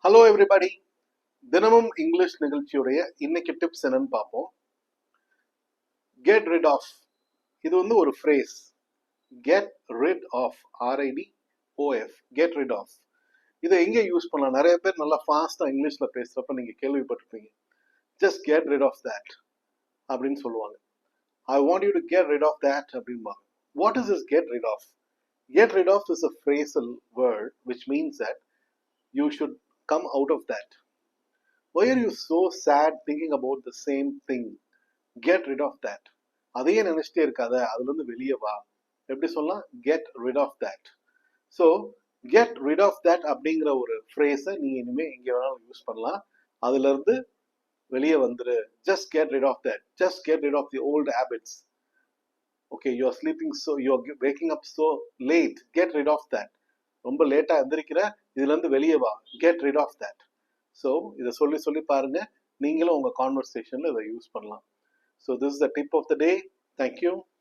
Hello everybody. தினமும் English நிகழ்ச்சியுடைய இன்னைக்கு டிப்ஸ் என்னன்னு பார்ப்போம். கெட் ரிட் ஆஃப், இது வந்து ஒரு phrase. Get rid of, RIDOF, get rid of. இதை எங்க யூஸ் பண்ணலாம்? நிறைய பேர் நல்லா ஃபாஸ்டா இங்கிலீஷ்ல பேசுறப்ப நீங்க கேள்விப்பட்டிருப்பீங்க. Just get rid of that அப்படின்னு சொல்லுவாங்க. I want you to get rid of that அப்படிம்பாங்க. What is this get rid of? Get rid of is a phrasal word which means that you should come out of that. Why are you so sad thinking about the same thing? Get rid of that. அதையே நினைச்சிட்டே இருக்காத, அதுல இருந்து வெளியே வா. எப்படி சொல்லலாம்? Get rid of that. So get rid of that அப்படிங்கிற ஒரு ஃப்ரேஸை நீ இனிமே எங்க வேணாலும் யூஸ் பண்ணலாம். அதுல இருந்து வெளியே வந்துரு. Just get rid of that. Just get rid of the old habits. Okay, you are sleeping, so you are waking up so late. Get rid of that. ரொம்ப லேட்டா எந்திரிக்கிற, இதுல இருந்து வெளியே வா. Get rid of that. So இதை சொல்லி சொல்லி பாருங்க, நீங்களும் உங்க கான்வர்சேஷன்ல இதை யூஸ் பண்ணலாம். So this is the tip of the day. Thank you.